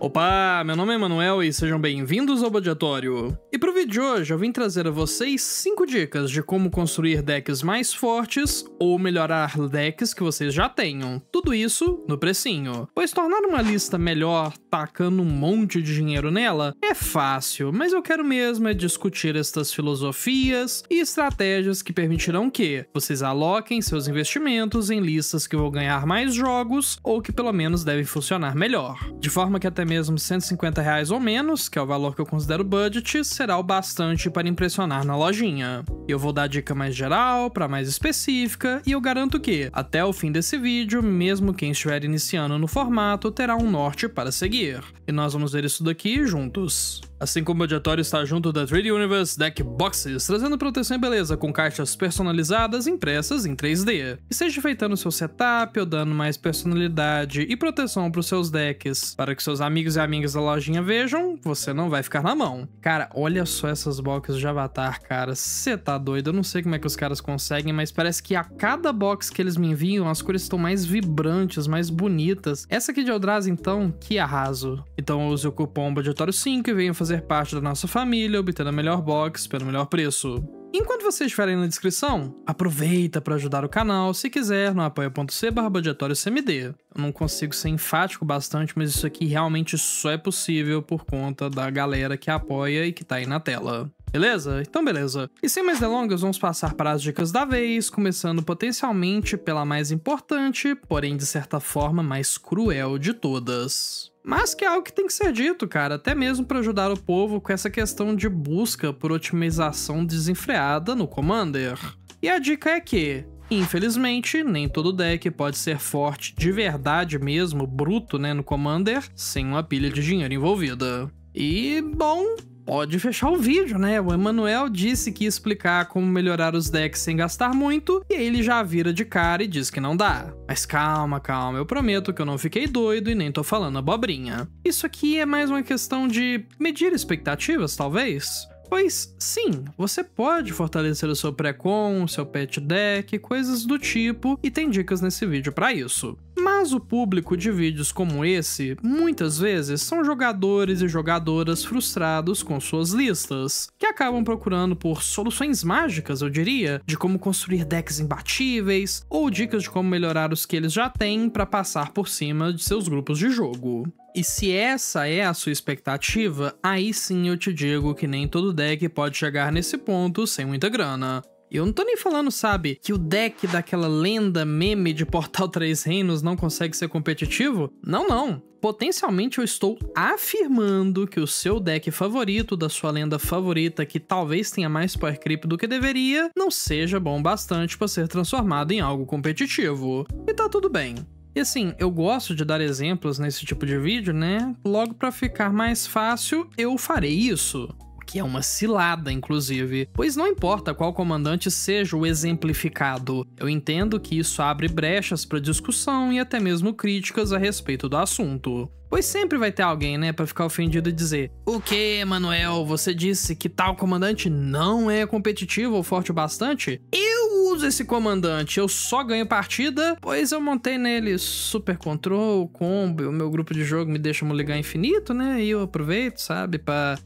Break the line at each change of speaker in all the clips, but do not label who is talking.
Opa, meu nome é Manuel e sejam bem-vindos ao Bodiatório. E pro vídeo de hoje eu vim trazer a vocês 5 dicas de como construir decks mais fortes ou melhorar decks que vocês já tenham. Tudo isso no precinho. Pois tornar uma lista melhor tacando um monte de dinheiro nela é fácil, mas eu quero mesmo é discutir estas filosofias e estratégias que permitirão que vocês aloquem seus investimentos em listas que vão ganhar mais jogos ou que pelo menos devem funcionar melhor. De forma que até mesmo R$150 ou menos, que é o valor que eu considero budget, será o bastante para impressionar na lojinha. Eu vou dar dica mais geral para mais específica e eu garanto que, até o fim desse vídeo, mesmo quem estiver iniciando no formato terá um norte para seguir. E nós vamos ver isso daqui juntos. Assim como o Bodiatório está junto da 3D Universe Deck Boxes, trazendo proteção e beleza com caixas personalizadas impressas em 3D. E seja enfeitando seu setup ou dando mais personalidade e proteção para os seus decks, para que seus amigos e amigas da lojinha vejam, você não vai ficar na mão. Cara, olha só essas boxes de Avatar, cara, cê tá doido, eu não sei como é que os caras conseguem, mas parece que a cada box que eles me enviam, as cores estão mais vibrantes, mais bonitas. Essa aqui de Eldrazi, então, que arraso. Então use o cupom Bodiatório5 e venha fazer parte da nossa família, obtendo a melhor box pelo melhor preço. Enquanto vocês estiverem na descrição, aproveita para ajudar o canal se quiser no apoia.c/bodiatóriocmd. Eu não consigo ser enfático bastante, mas isso aqui realmente só é possível por conta da galera que apoia e que tá aí na tela. Beleza? Então beleza. E sem mais delongas, vamos passar para as dicas da vez, começando potencialmente pela mais importante, porém de certa forma mais cruel de todas. Mas que é algo que tem que ser dito, cara, até mesmo para ajudar o povo com essa questão de busca por otimização desenfreada no Commander. E a dica é que, infelizmente, nem todo deck pode ser forte de verdade mesmo, bruto, né, no Commander, sem uma pilha de dinheiro envolvida. E, bom, pode fechar o vídeo, né? O Emanuel disse que ia explicar como melhorar os decks sem gastar muito, e aí ele já vira de cara e diz que não dá. Mas calma, calma, eu prometo que eu não fiquei doido e nem tô falando abobrinha. Isso aqui é mais uma questão de medir expectativas, talvez? Pois sim, você pode fortalecer o seu pré-con, seu pet deck, coisas do tipo, e tem dicas nesse vídeo para isso. Mas o público de vídeos como esse, muitas vezes, são jogadores e jogadoras frustrados com suas listas, que acabam procurando por soluções mágicas, eu diria, de como construir decks imbatíveis, ou dicas de como melhorar os que eles já têm para passar por cima de seus grupos de jogo. E se essa é a sua expectativa, aí sim eu te digo que nem todo deck pode chegar nesse ponto sem muita grana. E eu não tô nem falando, sabe, que o deck daquela lenda meme de Portal 3 Reinos não consegue ser competitivo? Não, não. Potencialmente eu estou afirmando que o seu deck favorito da sua lenda favorita, que talvez tenha mais power creep do que deveria, não seja bom bastante para ser transformado em algo competitivo. E tá tudo bem. E assim, eu gosto de dar exemplos nesse tipo de vídeo, né? Logo para ficar mais fácil, eu farei isso. Que é uma cilada, inclusive, pois não importa qual comandante seja o exemplificado, eu entendo que isso abre brechas para discussão e até mesmo críticas a respeito do assunto. Pois sempre vai ter alguém, né, pra ficar ofendido e dizer: o que, Manuel, você disse que tal comandante não é competitivo ou forte o bastante? Eu uso esse comandante, eu só ganho partida, pois eu montei nele super control, combo, o meu grupo de jogo me deixa mulligar infinito, né, e eu aproveito, sabe, pra,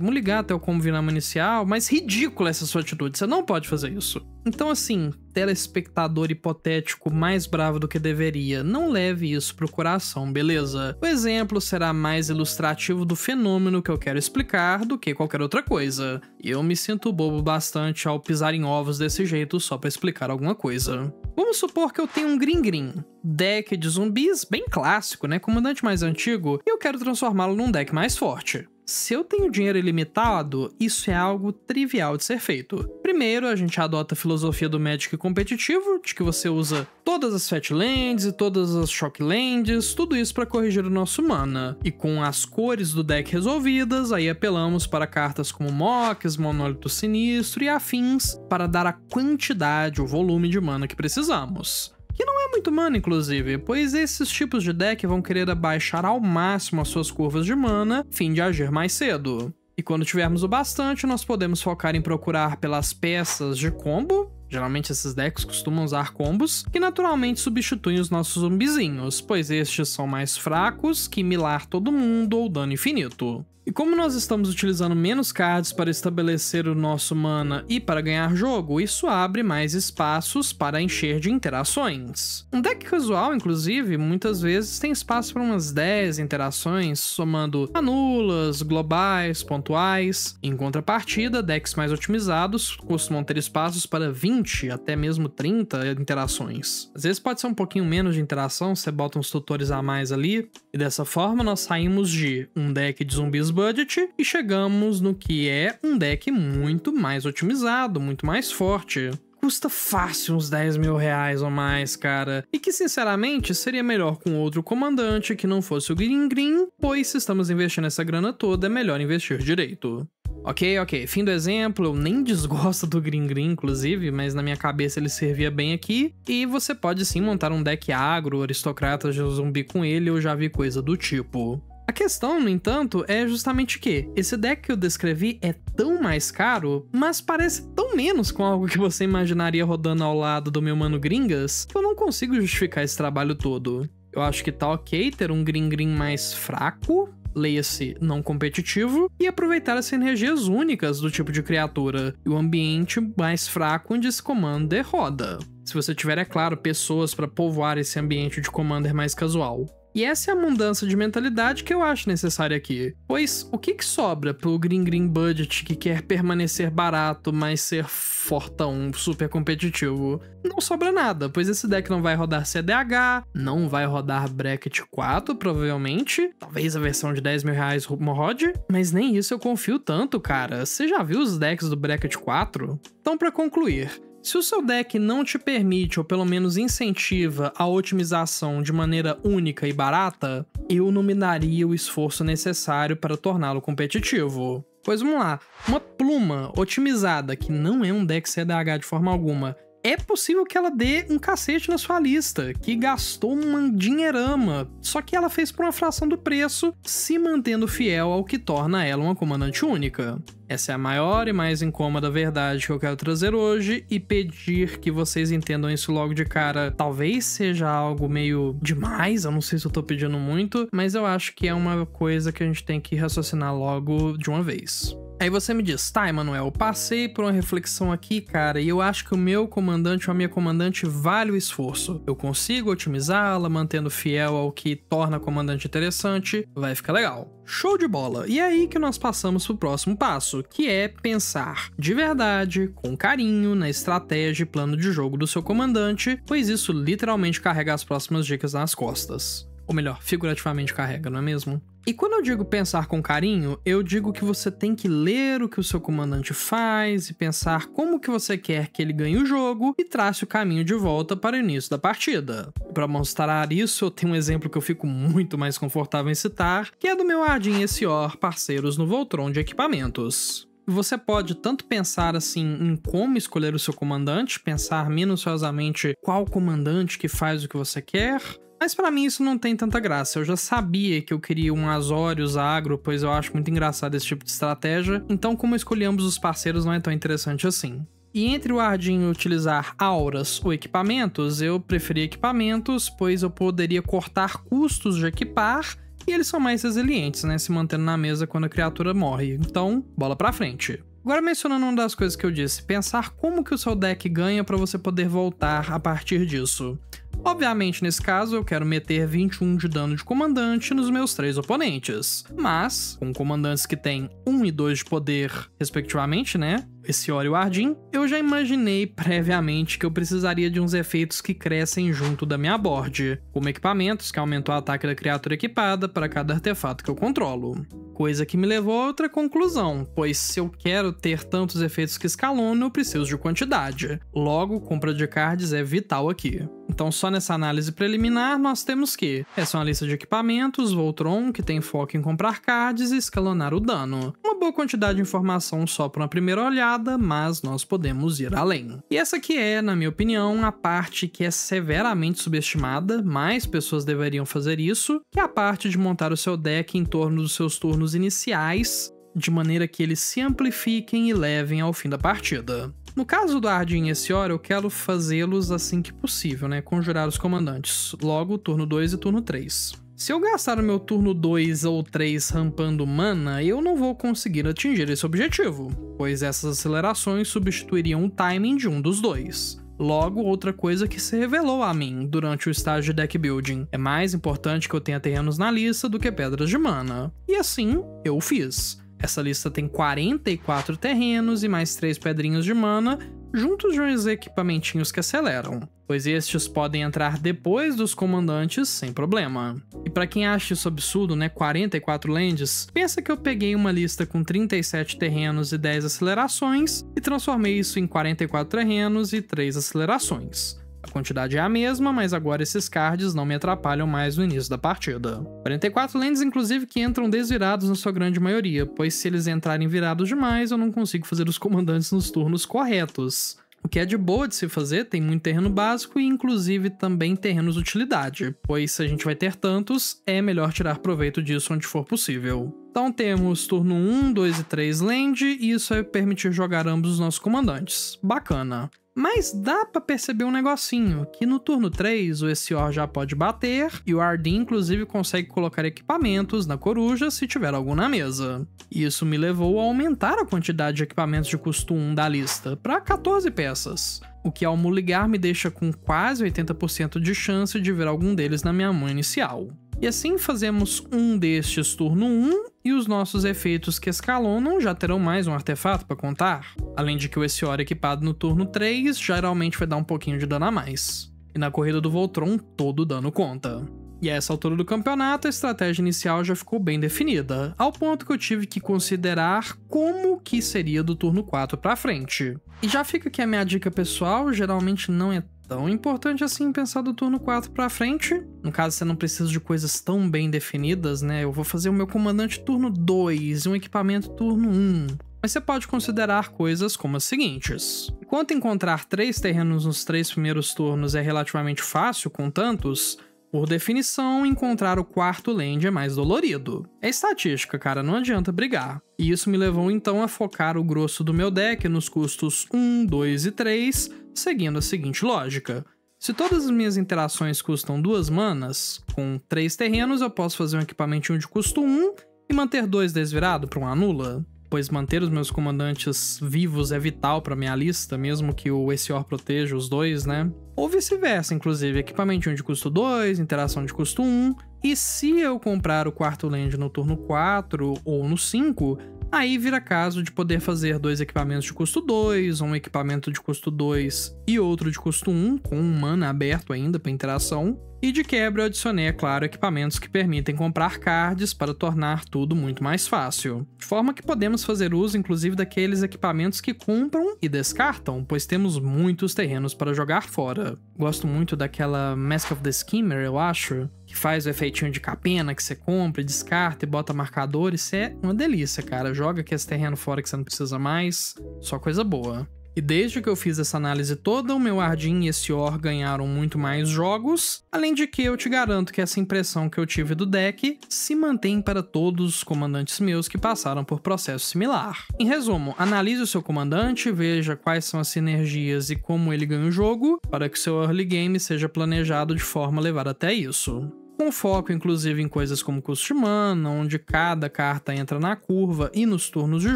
mulligar até o combo virar inicial, mas ridícula essa sua atitude, você não pode fazer isso. Então assim, telespectador hipotético mais bravo do que deveria, não leve isso pro coração, beleza? O exemplo será mais ilustrativo do fenômeno que eu quero explicar do que qualquer outra coisa. E eu me sinto bobo bastante ao pisar em ovos desse jeito só pra explicar alguma coisa. Vamos supor que eu tenho um Green, deck de zumbis bem clássico, né, comandante mais antigo, e eu quero transformá-lo num deck mais forte. Se eu tenho dinheiro ilimitado, isso é algo trivial de ser feito. Primeiro, a gente adota a filosofia do Magic competitivo, de que você usa todas as Fat Lands e todas as Shock Lands, tudo isso para corrigir o nosso mana. E com as cores do deck resolvidas, aí apelamos para cartas como Mox, Monólito Sinistro e afins para dar a quantidade, o volume de mana que precisamos. Que não é muito mana, inclusive, pois esses tipos de deck vão querer abaixar ao máximo as suas curvas de mana, a fim de agir mais cedo. E quando tivermos o bastante, nós podemos focar em procurar pelas peças de combo, Geralmente esses decks costumam usar combos que naturalmente substituem os nossos zumbizinhos, pois estes são mais fracos que milar todo mundo ou dano infinito. E como nós estamos utilizando menos cards para estabelecer o nosso mana e para ganhar jogo, isso abre mais espaços para encher de interações. Um deck casual, inclusive, muitas vezes tem espaço para umas 10 interações, somando anulas, globais, pontuais. Em contrapartida, decks mais otimizados costumam ter espaços para 20, até mesmo 30 interações. Às vezes pode ser um pouquinho menos de interação, você bota uns tutores a mais ali, e dessa forma nós saímos de um deck de zumbis budget e chegamos no que é um deck muito mais otimizado, muito mais forte. Custa fácil uns 10 mil reais ou mais, cara. E que, sinceramente, seria melhor com outro comandante que não fosse o Green Green, pois se estamos investindo essa grana toda, é melhor investir direito. Ok, fim do exemplo, eu nem desgosto do Green Green, inclusive, mas na minha cabeça ele servia bem aqui, e você pode sim montar um deck agro, aristocratas de zumbi com ele, eu já vi coisa do tipo. A questão, no entanto, é justamente que esse deck que eu descrevi é tão mais caro, mas parece tão menos com algo que você imaginaria rodando ao lado do meu mano Gringas, que eu não consigo justificar esse trabalho todo. Eu acho que tá ok ter um Green Green mais fraco, leia-se não competitivo, e aproveitar as sinergias únicas do tipo de criatura e o ambiente mais fraco onde esse Commander roda. Se você tiver, é claro, pessoas para povoar esse ambiente de Commander mais casual. E essa é a mudança de mentalidade que eu acho necessária aqui, pois o que sobra pro Green Green Budget que quer permanecer barato, mas ser fortão, super competitivo? Não sobra nada, pois esse deck não vai rodar CDH, não vai rodar Bracket 4, provavelmente, talvez a versão de 10 mil reais rode, mas nem isso eu confio tanto, cara. Você já viu os decks do Bracket 4? Então, pra concluir, se o seu deck não te permite, ou pelo menos incentiva, a otimização de maneira única e barata, eu não me daria o esforço necessário para torná-lo competitivo. Pois vamos lá, uma pluma otimizada, que não é um deck CDH de forma alguma, é possível que ela dê um cacete na sua lista, que gastou uma dinheirama, só que ela fez por uma fração do preço, se mantendo fiel ao que torna ela uma comandante única. Essa é a maior e mais incômoda verdade que eu quero trazer hoje e pedir que vocês entendam isso logo de cara. Talvez seja algo meio demais, eu não sei se eu tô pedindo muito, mas eu acho que é uma coisa que a gente tem que raciocinar logo de uma vez. Aí você me diz, tá, Emanuel, eu passei por uma reflexão aqui, cara, e eu acho que o meu comandante ou a minha comandante vale o esforço. Eu consigo otimizá-la, mantendo fiel ao que torna a comandante interessante, vai ficar legal. Show de bola! E é aí que nós passamos pro próximo passo, que é pensar de verdade, com carinho, na estratégia e plano de jogo do seu comandante, pois isso literalmente carrega as próximas dicas nas costas. Ou melhor, figurativamente carrega, não é mesmo? E quando eu digo pensar com carinho, eu digo que você tem que ler o que o seu comandante faz e pensar como que você quer que ele ganhe o jogo e trace o caminho de volta para o início da partida. Para mostrar isso, eu tenho um exemplo que eu fico muito mais confortável em citar, que é do meu Ardyn Essior, parceiros no Voltron de equipamentos. Você pode tanto pensar assim em como escolher o seu comandante, pensar minuciosamente qual comandante que faz o que você quer, mas pra mim isso não tem tanta graça. Eu já sabia que eu queria um Azorius agro, pois eu acho muito engraçado esse tipo de estratégia, então como escolher ambos os parceiros não é tão interessante assim. E entre o Ardyn utilizar auras ou equipamentos, eu preferi equipamentos, pois eu poderia cortar custos de equipar, e eles são mais resilientes, né, se mantendo na mesa quando a criatura morre. Então, bola pra frente. Agora mencionando uma das coisas que eu disse, pensar como que o seu deck ganha para você poder voltar a partir disso. Obviamente, nesse caso, eu quero meter 21 de dano de comandante nos meus 3 oponentes, mas, com comandantes que têm 1 e 2 de poder, respectivamente, né? Essior e o Ardyn, eu já imaginei previamente que eu precisaria de uns efeitos que crescem junto da minha board, como equipamentos que aumentam o ataque da criatura equipada para cada artefato que eu controlo. Coisa que me levou a outra conclusão, pois se eu quero ter tantos efeitos que escalono, eu preciso de quantidade. Logo, compra de cards é vital aqui. Então só nessa análise preliminar nós temos que essa é uma lista de equipamentos, Voltron, que tem foco em comprar cards e escalonar o dano. Uma boa quantidade de informação só para uma primeira olhada, mas nós podemos ir além. E essa aqui é, na minha opinião, a parte que é severamente subestimada, mais pessoas deveriam fazer isso, que é a parte de montar o seu deck em torno dos seus turnos iniciais, de maneira que eles se amplifiquem e levem ao fim da partida. No caso do Ardyn e Essior, eu quero fazê-los assim que possível, né? Conjurar os comandantes. Logo, turno 2 e turno 3. Se eu gastar o meu turno 2 ou 3 rampando mana, eu não vou conseguir atingir esse objetivo, pois essas acelerações substituiriam o timing de um dos dois. Logo, outra coisa que se revelou a mim durante o estágio de deck building. É mais importante que eu tenha terrenos na lista do que pedras de mana. E assim, eu fiz. Essa lista tem 44 terrenos e mais 3 pedrinhos de mana, juntos de uns equipamentinhos que aceleram, pois estes podem entrar depois dos comandantes sem problema. E pra quem acha isso absurdo, né, 44 lands, pensa que eu peguei uma lista com 37 terrenos e 10 acelerações e transformei isso em 44 terrenos e 3 acelerações. A quantidade é a mesma, mas agora esses cards não me atrapalham mais no início da partida. 44 lands, inclusive, que entram desvirados na sua grande maioria, pois se eles entrarem virados demais, eu não consigo fazer os comandantes nos turnos corretos. O que é de boa de se fazer, tem muito terreno básico e inclusive também terrenos de utilidade, pois se a gente vai ter tantos, é melhor tirar proveito disso onde for possível. Então temos turno 1, 2 e 3 land, e isso vai permitir jogar ambos os nossos comandantes. Bacana. Mas dá pra perceber um negocinho, que no turno 3 o Essior já pode bater, e o Ardyn inclusive consegue colocar equipamentos na coruja se tiver algum na mesa. Isso me levou a aumentar a quantidade de equipamentos de custo 1 da lista, para 14 peças, o que ao muligar me deixa com quase 80% de chance de ver algum deles na minha mão inicial. E assim fazemos um destes turno 1, e os nossos efeitos que escalonam já terão mais um artefato para contar. Além de que o Essior equipado no turno 3 geralmente vai dar um pouquinho de dano a mais. E na corrida do Voltron, todo dano conta. E a essa altura do campeonato, a estratégia inicial já ficou bem definida, ao ponto que eu tive que considerar como que seria do turno 4 pra frente. E já fica aqui a minha dica pessoal, geralmente não é tão importante assim pensar do turno 4 pra frente. No caso, você não precisa de coisas tão bem definidas, né? Eu vou fazer o meu comandante turno 2 e um equipamento turno 1. Mas você pode considerar coisas como as seguintes. Enquanto encontrar 3 terrenos nos 3 primeiros turnos é relativamente fácil com tantos, por definição, encontrar o quarto land é mais dolorido. É estatística, cara, não adianta brigar. E isso me levou então a focar o grosso do meu deck nos custos 1, 2 e 3, seguindo a seguinte lógica. Se todas as minhas interações custam 2 manas, com 3 terrenos eu posso fazer um equipamentinho de custo 1 e manter 2 desvirado para um anula, pois manter os meus comandantes vivos é vital para minha lista, mesmo que o Essior proteja os dois, né? Ou vice-versa, inclusive, equipamentinho de custo 2, interação de custo 1, e se eu comprar o quarto land no turno 4 ou no 5, aí vira caso de poder fazer 2 equipamentos de custo 2, um equipamento de custo 2 e outro de custo 1, com um mana aberto ainda para interação. E de quebra eu adicionei, é claro, equipamentos que permitem comprar cards para tornar tudo muito mais fácil. De forma que podemos fazer uso inclusive daqueles equipamentos que compram e descartam, pois temos muitos terrenos para jogar fora. Gosto muito daquela Mask of the Skimmer, eu acho, que faz o efeitinho de capena que você compra, descarta e bota marcador. Isso é uma delícia, cara. Joga aquele terreno fora que você não precisa mais, só coisa boa. E desde que eu fiz essa análise toda, o meu Ardyn e Essior ganharam muito mais jogos, além de que eu te garanto que essa impressão que eu tive do deck se mantém para todos os comandantes meus que passaram por processo similar. Em resumo, analise o seu comandante, veja quais são as sinergias e como ele ganha o jogo, para que o seu early game seja planejado de forma a levar até isso. Com foco inclusive em coisas como custo de mana, onde cada carta entra na curva e nos turnos de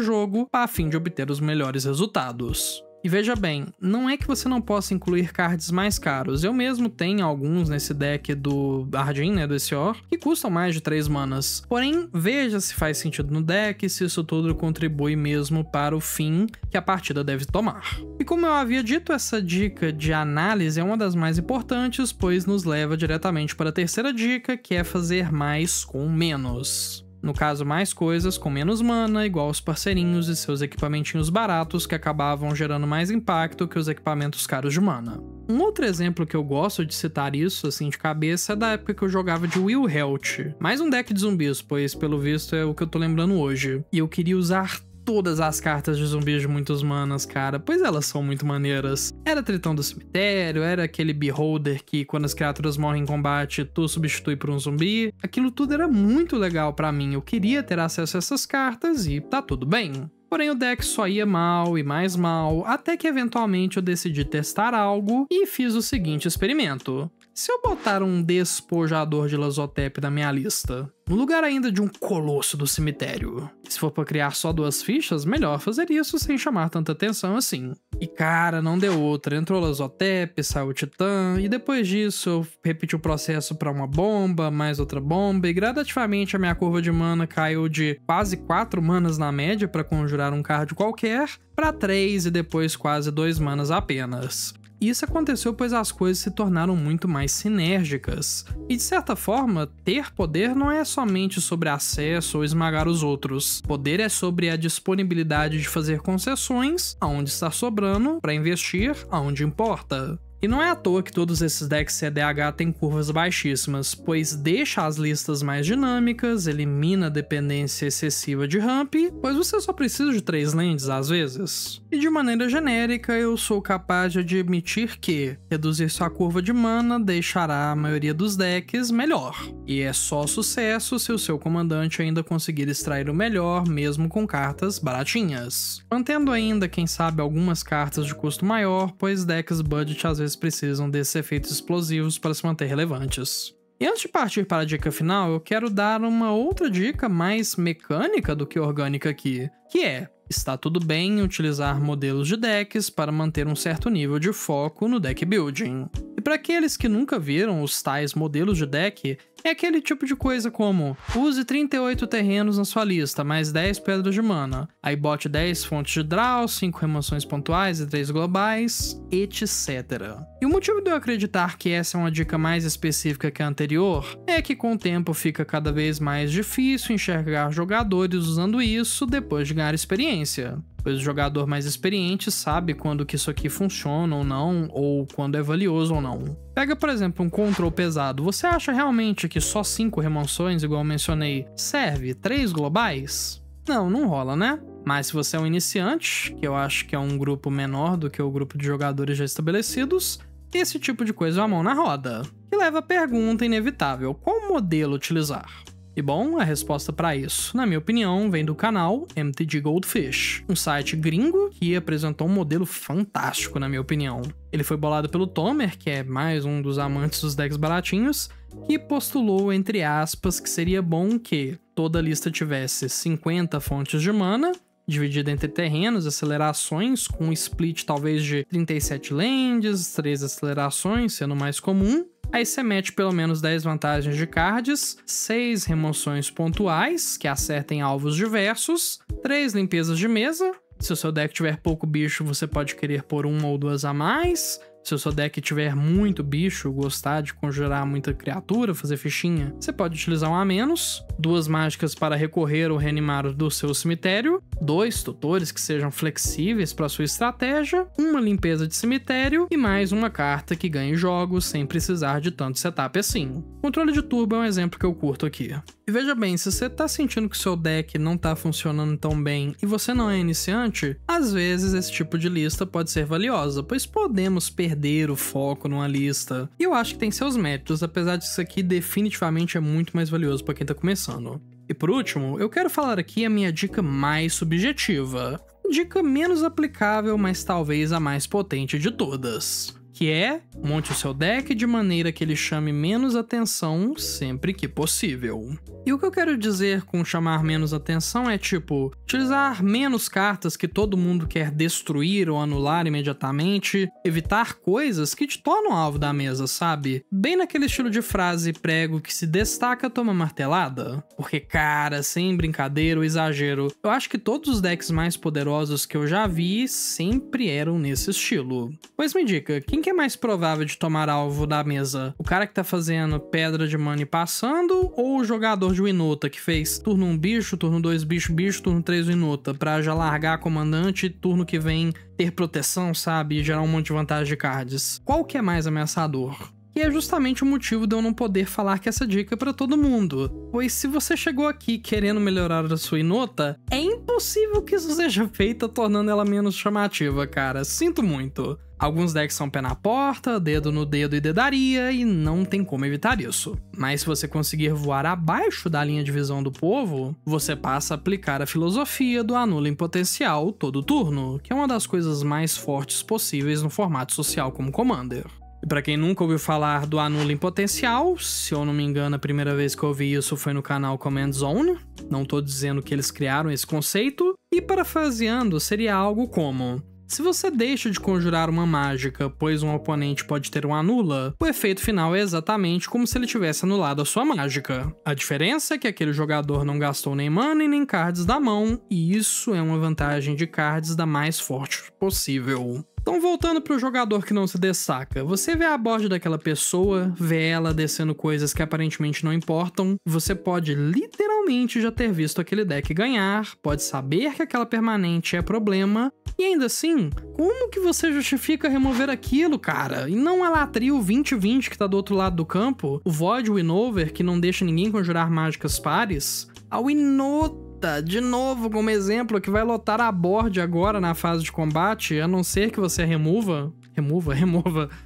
jogo, a fim de obter os melhores resultados. E veja bem, não é que você não possa incluir cards mais caros, eu mesmo tenho alguns nesse deck do Ardyn, né, do Essior, que custam mais de 3 manas. Porém, veja se faz sentido no deck e se isso tudo contribui mesmo para o fim que a partida deve tomar. E como eu havia dito, essa dica de análise é uma das mais importantes, pois nos leva diretamente para a terceira dica, que é fazer mais com menos. No caso, mais coisas com menos mana, igual os parceirinhos e seus equipamentinhos baratos que acabavam gerando mais impacto que os equipamentos caros de mana. Um outro exemplo que eu gosto de citar isso, assim, de cabeça, é da época que eu jogava de Will Health. Mais um deck de zumbis, pois pelo visto é o que eu tô lembrando hoje. E eu queria usar todas as cartas de zumbis de muitos manas, cara, pois elas são muito maneiras. Era Tritão do Cemitério, era aquele Beholder que quando as criaturas morrem em combate, tu substitui por um zumbi. Aquilo tudo era muito legal pra mim, eu queria ter acesso a essas cartas e tá tudo bem. Porém, o deck só ia mal e mais mal, até que eventualmente eu decidi testar algo e fiz o seguinte experimento. Se eu botar um despojador de Lazotep na minha lista, no lugar ainda de um colosso do cemitério, se for pra criar só 2 fichas, melhor fazer isso sem chamar tanta atenção assim. E cara, não deu outra, entrou Lazotep, saiu o Titã, e depois disso eu repeti o processo pra uma bomba, mais outra bomba, e gradativamente a minha curva de mana caiu de quase 4 manas na média pra conjurar um card qualquer, pra 3 e depois quase 2 manas apenas. Isso aconteceu pois as coisas se tornaram muito mais sinérgicas. E de certa forma, ter poder não é somente sobre acesso ou esmagar os outros. Poder é sobre a disponibilidade de fazer concessões aonde está sobrando para investir aonde importa. E não é à toa que todos esses decks CDH têm curvas baixíssimas, pois deixa as listas mais dinâmicas, elimina a dependência excessiva de ramp, pois você só precisa de 3 lands às vezes. E de maneira genérica, eu sou capaz de admitir que reduzir sua curva de mana deixará a maioria dos decks melhor. E é só sucesso se o seu comandante ainda conseguir extrair o melhor, mesmo com cartas baratinhas. Mantendo ainda, quem sabe, algumas cartas de custo maior, pois decks budget às vezes precisam desses efeitos explosivos para se manter relevantes. E antes de partir para a dica final, eu quero dar uma outra dica mais mecânica do que orgânica aqui, que é: está tudo bem utilizar modelos de decks para manter um certo nível de foco no deck building. E para aqueles que nunca viram os tais modelos de deck, é aquele tipo de coisa como: use 38 terrenos na sua lista, mais 10 pedras de mana, aí bote 10 fontes de draw, 5 remoções pontuais e 3 globais, etc. E o motivo de eu acreditar que essa é uma dica mais específica que a anterior é que com o tempo fica cada vez mais difícil enxergar jogadores usando isso depois de ganhar experiência, pois o jogador mais experiente sabe quando que isso aqui funciona ou não, ou quando é valioso ou não. Pega, por exemplo, um control pesado. Você acha realmente que só 5 remoções, igual eu mencionei, serve 3 globais? Não rola, né? Mas se você é um iniciante, que eu acho que é um grupo menor do que o grupo de jogadores já estabelecidos, esse tipo de coisa é uma mão na roda. Que leva à pergunta inevitável: qual modelo utilizar? E bom, a resposta para isso, na minha opinião, vem do canal MTG Goldfish, um site gringo que apresentou um modelo fantástico, na minha opinião. Ele foi bolado pelo Tomer, que é mais um dos amantes dos decks baratinhos, que postulou, entre aspas, que seria bom que toda a lista tivesse 50 fontes de mana, dividida entre terrenos, acelerações, com um split talvez de 37 lands, 3 acelerações, sendo o mais comum. Aí você mete pelo menos 10 vantagens de cards, 6 remoções pontuais, que acertem alvos diversos, 3 limpezas de mesa. Se o seu deck tiver pouco bicho, você pode querer pôr 1 ou 2 a mais. Se o seu deck tiver muito bicho, gostar de conjurar muita criatura, fazer fichinha, você pode utilizar 1 a menos, 2 mágicas para recorrer ou reanimar do seu cemitério, 2 tutores que sejam flexíveis para sua estratégia, 1 limpeza de cemitério e mais 1 carta que ganhe jogos sem precisar de tanto setup assim. Controle de turbo é um exemplo que eu curto aqui. E veja bem, se você tá sentindo que seu deck não tá funcionando tão bem e você não é iniciante, às vezes esse tipo de lista pode ser valiosa, pois podemos perder o foco numa lista. E eu acho que tem seus méritos, apesar disso aqui definitivamente é muito mais valioso para quem tá começando. E por último, eu quero falar aqui a minha dica mais subjetiva. Dica menos aplicável, mas talvez a mais potente de todas. Que é: monte o seu deck de maneira que ele chame menos atenção sempre que possível. E o que eu quero dizer com chamar menos atenção é tipo, utilizar menos cartas que todo mundo quer destruir ou anular imediatamente, evitar coisas que te tornam alvo da mesa, sabe? Bem naquele estilo de frase prego que se destaca toma martelada. Porque cara, sem brincadeira ou exagero, eu acho que todos os decks mais poderosos que eu já vi sempre eram nesse estilo. Pois me dica, quem que é mais provável de tomar alvo da mesa? O cara que tá fazendo pedra de mana e passando, ou o jogador de Winota que fez turno 1 bicho, turno 2 bicho, turno 3 Winota, pra já largar comandante e turno que vem ter proteção, sabe? E gerar um monte de vantagem de cards. Qual que é mais ameaçador? que é justamente o motivo de eu não poder falar que essa dica é pra todo mundo. Pois se você chegou aqui querendo melhorar a sua Inota, é impossível que isso seja feito tornando ela menos chamativa, cara. Sinto muito. Alguns decks são pé na porta, dedo no dedo e dedaria, e não tem como evitar isso. Mas se você conseguir voar abaixo da linha de visão do povo, você passa a aplicar a filosofia do anula em potencial todo turno, que é uma das coisas mais fortes possíveis no formato social como Commander. E pra quem nunca ouviu falar do anula em potencial, se eu não me engano a primeira vez que eu ouvi isso foi no canal Command Zone, não tô dizendo que eles criaram esse conceito, e parafraseando seria algo como: se você deixa de conjurar uma mágica, pois um oponente pode ter um anula, o efeito final é exatamente como se ele tivesse anulado a sua mágica. A diferença é que aquele jogador não gastou nem mana e nem cards da mão, e isso é uma vantagem de cards da mais forte possível. Então, voltando pro jogador que não se destaca, você vê a board daquela pessoa, vê ela descendo coisas que aparentemente não importam, você pode literalmente já ter visto aquele deck ganhar, pode saber que aquela permanente é problema, e ainda assim, como que você justifica remover aquilo, cara? E não a Latrio 2020 que tá do outro lado do campo, o Void Winnover que não deixa ninguém conjurar mágicas pares, a Inota, de novo como exemplo, que vai lotar a board agora na fase de combate, a não ser que você remova.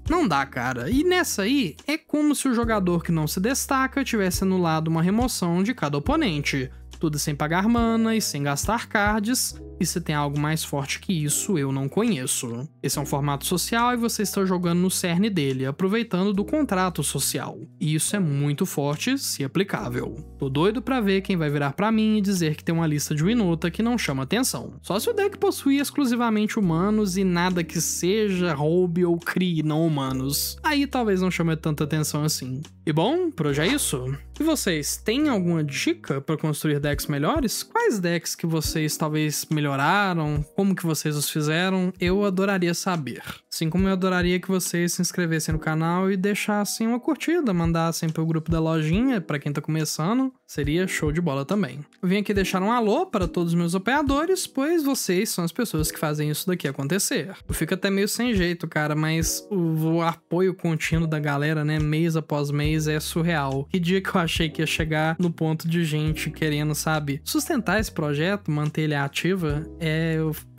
Não dá, cara. E nessa aí, é como se o jogador que não se destaca tivesse anulado uma remoção de cada oponente. Tudo sem pagar mana e sem gastar cards, e se tem algo mais forte que isso, eu não conheço. Esse é um formato social e você está jogando no cerne dele, aproveitando do contrato social. E isso é muito forte, se aplicável. Tô doido pra ver quem vai virar pra mim e dizer que tem uma lista de Inota que não chama atenção. Só se o deck possuir exclusivamente humanos e nada que seja, roube ou crie não humanos. Aí talvez não chame tanta atenção assim. E bom, por hoje é isso. E vocês, têm alguma dica pra construir decks melhores? Quais decks que vocês talvez melhoraram? Como que vocês os fizeram? Eu adoraria saber. Assim como eu adoraria que vocês se inscrevessem no canal e deixassem uma curtida, mandassem pro grupo da lojinha pra quem tá começando. Seria show de bola também. Eu vim aqui deixar um alô para todos os meus apoiadores, pois vocês são as pessoas que fazem isso daqui acontecer. Eu fico até meio sem jeito, cara, mas o apoio contínuo da galera, né, mês após mês, é surreal. Que dia que eu achei que ia chegar no ponto de gente querendo, sabe, sustentar esse projeto, manter ele ativa, é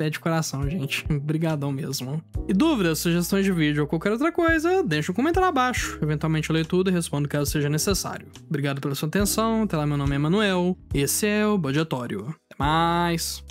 de coração, gente. Brigadão mesmo. E dúvidas, sugestões de vídeo ou qualquer outra coisa, deixa um comentário lá abaixo. Eventualmente eu leio tudo e respondo caso seja necessário. Obrigado pela sua atenção, até lá, meu nome é Emanuel, esse é o Budgetório. Até mais!